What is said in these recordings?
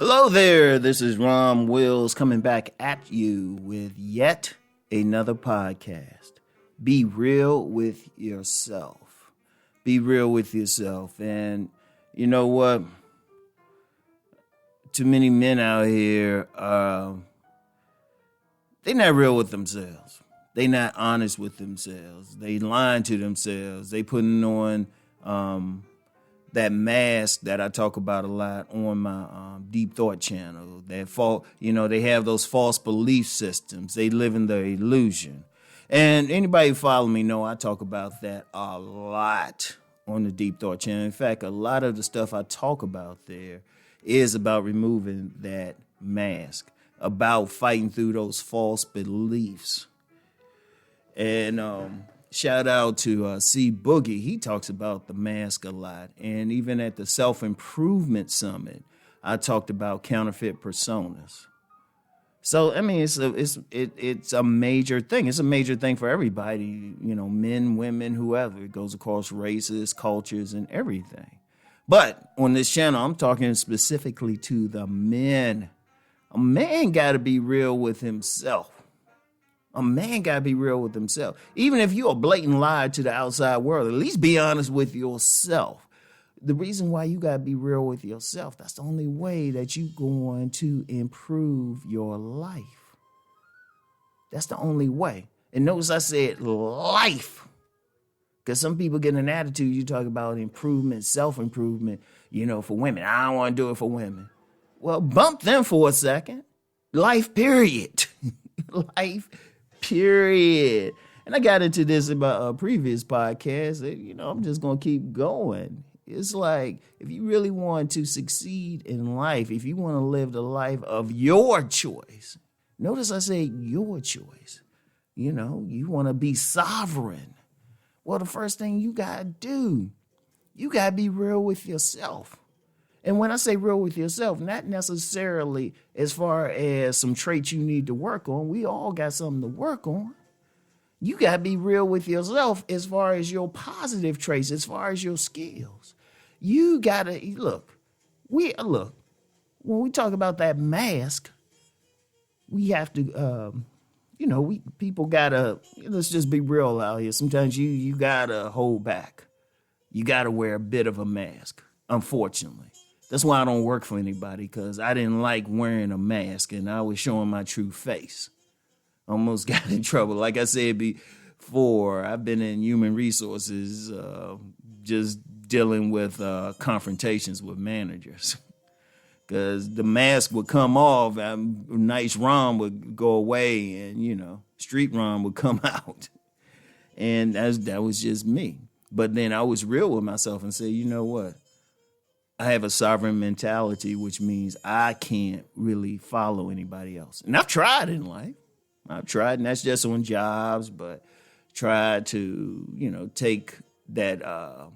Hello there, this is Rom Wills coming back at you with yet another podcast. Be real with yourself. Be real with yourself. And you know what? Too many men out here, they're not real with themselves. They're not honest with themselves. They lying to themselves. They putting on that mask that I talk about a lot on my Deep Thought channel. They have those false belief systems. They live in the illusion. And anybody who follow me know I talk about that a lot on the Deep Thought channel. In fact, a lot of the stuff I talk about there is about removing that mask, about fighting through those false beliefs. And shout out to C Boogie. He talks about the mask a lot. And even at the Self-Improvement Summit, I talked about counterfeit personas. So, I mean, it's a major thing. It's a major thing for everybody, men, women, whoever. It goes across races, cultures, and everything. But on this channel, I'm talking specifically to the men. A man got to be real with himself. A man got to be real with himself. Even if you're a blatant liar to the outside world, at least be honest with yourself. The reason why you got to be real with yourself, that's the only way that you're going to improve your life. That's the only way. And notice I said life. Because some people get an attitude, you talk about improvement, self-improvement, for women. I don't want to do it for women. Well, bump them for a second. Life, period. Life, period. And I got into this in my previous podcast. I'm just going to keep going. It's like, if you really want to succeed in life, if you want to live the life of your choice, notice I say your choice. You want to be sovereign. Well, the first thing you got to do, you got to be real with yourself. And when I say real with yourself, not necessarily as far as some traits you need to work on. We all got something to work on. You got to be real with yourself as far as your positive traits, as far as your skills. You got to, look, when we talk about that mask, we have to, people got to, let's just be real out here. Sometimes you got to hold back. You got to wear a bit of a mask, unfortunately. That's why I don't work for anybody, because I didn't like wearing a mask and I was showing my true face. Almost got in trouble. Like I said before, I've been in human resources just dealing with confrontations with managers. Because the mask would come off, nice Rom would go away, and, street Rom would come out. And that was just me. But then I was real with myself and said, you know what? I have a sovereign mentality, which means I can't really follow anybody else. And I've tried in life. I've tried, and that's just on jobs, but tried to, take that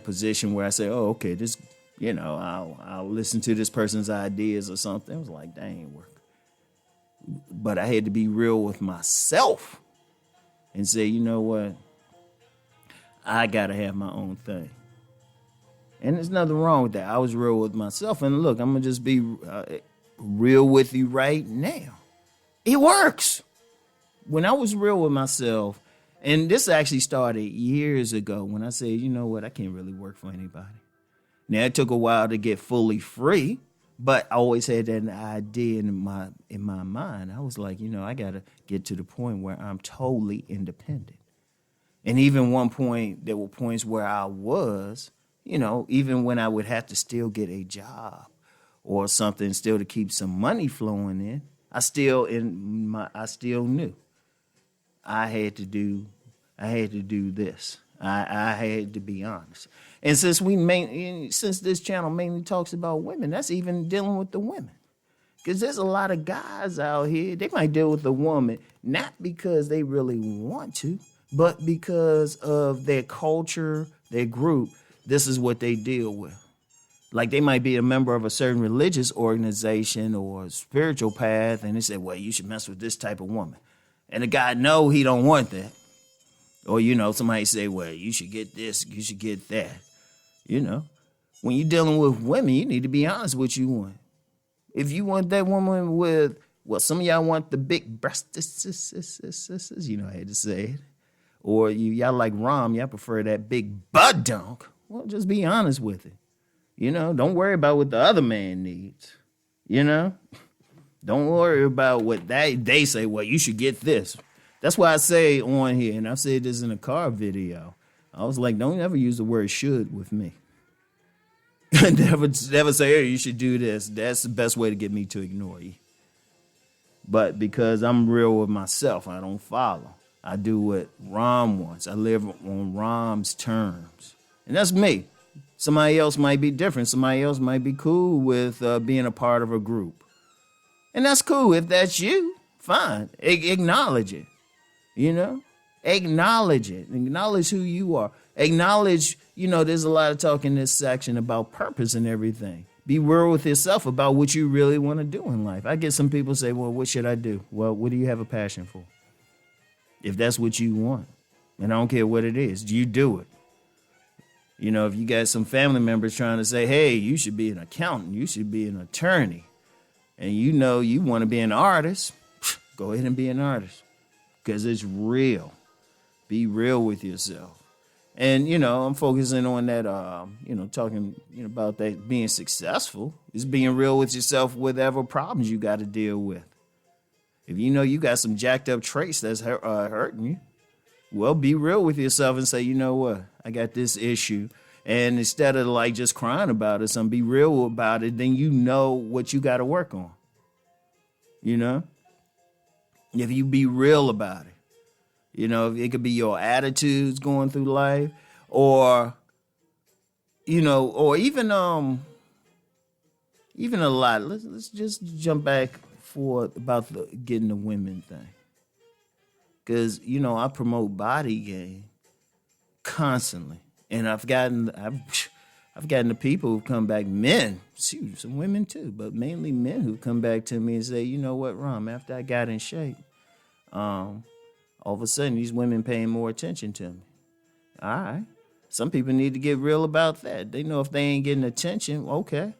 position where I say, oh, okay, this, I'll listen to this person's ideas or something. I was like, that ain't work. But I had to be real with myself and say, you know what? I got to have my own thing. And there's nothing wrong with that. I was real with myself. And look, I'm going to just be real with you right now. It works. When I was real with myself, and this actually started years ago when I said, you know what, I can't really work for anybody. Now, it took a while to get fully free, but I always had that idea in my mind. I was like, I got to get to the point where I'm totally independent. And even one point, there were points where I was, even when I would have to still get a job or something still to keep some money flowing in, I still knew I had to do this. I had to be honest. And since this channel mainly talks about women, that's even dealing with the women. Because there's a lot of guys out here, they might deal with a woman, not because they really want to, but because of their culture, their group. This is what they deal with. Like they might be a member of a certain religious organization or spiritual path, and they say, well, you should mess with this type of woman. And the guy know he don't want that. Or, somebody say, well, you should get this, you should get that. when you're dealing with women, you need to be honest with what you want. If you want that woman with, well, some of y'all want the big breasts, you know, I had to say it. Or y'all like Rom, y'all prefer that big butt dunk. Well, just be honest with it. You know, don't worry about what the other man needs. You know, don't worry about what they say. Well, you should get this. That's why I say on here, and I've said this in a car video. I was like, don't ever use the word should with me. never say, hey, you should do this. That's the best way to get me to ignore you. But because I'm real with myself, I don't follow. I do what Rom wants. I live on Rom's terms. And that's me. Somebody else might be different. Somebody else might be cool with being a part of a group. And that's cool. If that's you, fine. Acknowledge it. You know? Acknowledge it. Acknowledge who you are. Acknowledge, you know, there's a lot of talk in this section about purpose and everything. Be real with yourself about what you really want to do in life. I get some people say, well, what should I do? Well, what do you have a passion for? If that's what you want, and I don't care what it is, you do it. You know, if you got some family members trying to say, hey, you should be an accountant, you should be an attorney, and you know you want to be an artist, go ahead and be an artist because it's real. Be real with yourself. And, you know, I'm focusing on that, you know, talking about that being successful is being real with yourself, whatever problems you got to deal with. If you know you got some jacked up traits that's hurting you, well, be real with yourself and say, you know what, I got this issue. And instead of like just crying about it, be real about it, then you know what you got to work on. You know, if you be real about it. You know, it could be your attitudes going through life or, you know, or even a lot. Let's just jump back about getting the women thing. Because, you know, I promote body game constantly. And I've gotten the people who come back, men, some women too, but mainly men who come back to me and say, you know what, Rom, after I got in shape, all of a sudden, these women paying more attention to me. All right. Some people need to get real about that. They know if they ain't getting attention, okay.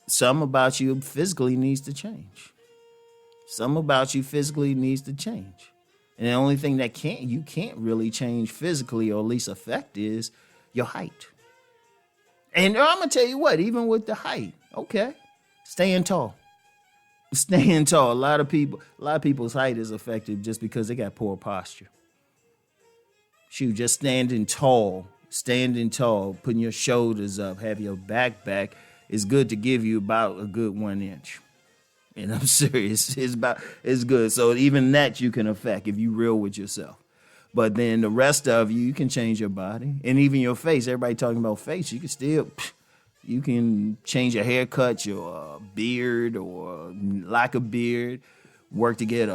Something about you physically needs to change. Something about you physically needs to change. And the only thing that you can't really change physically or at least affect is your height. And I'm going to tell you what, even with the height, okay, staying tall. Staying tall. A lot of people's height is affected just because they got poor posture. Shoot, just standing tall, putting your shoulders up, have your back is good to give you about a good 1 inch. And I'm serious, it's good. So even that you can affect if you real with yourself. But then the rest of you can change your body and even your face. Everybody talking about face, you can change your haircut, your beard or lack of beard, work to get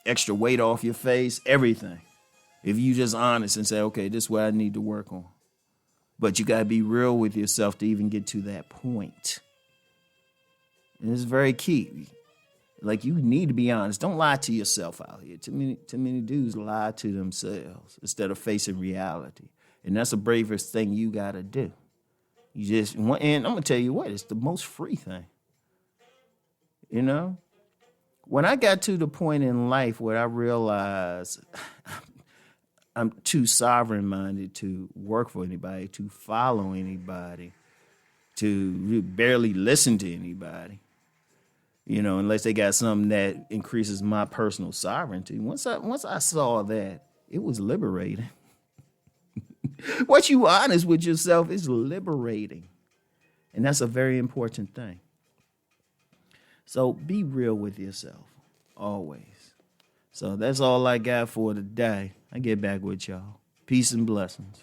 extra weight off your face, everything. If you just honest and say, okay, this is what I need to work on. But you got to be real with yourself to even get to that point. And it's very key. Like, you need to be honest. Don't lie to yourself out here. Too many dudes lie to themselves instead of facing reality. And that's the bravest thing you got to do. And I'm going to tell you what, it's the most free thing. You know? When I got to the point in life where I realized I'm too sovereign-minded to work for anybody, to follow anybody, to barely listen to anybody, you know, unless they got something that increases my personal sovereignty. Once I saw that, it was liberating. Once you honest with yourself, it's liberating. And that's a very important thing. So be real with yourself, always. So that's all I got for today. I get back with y'all. Peace and blessings.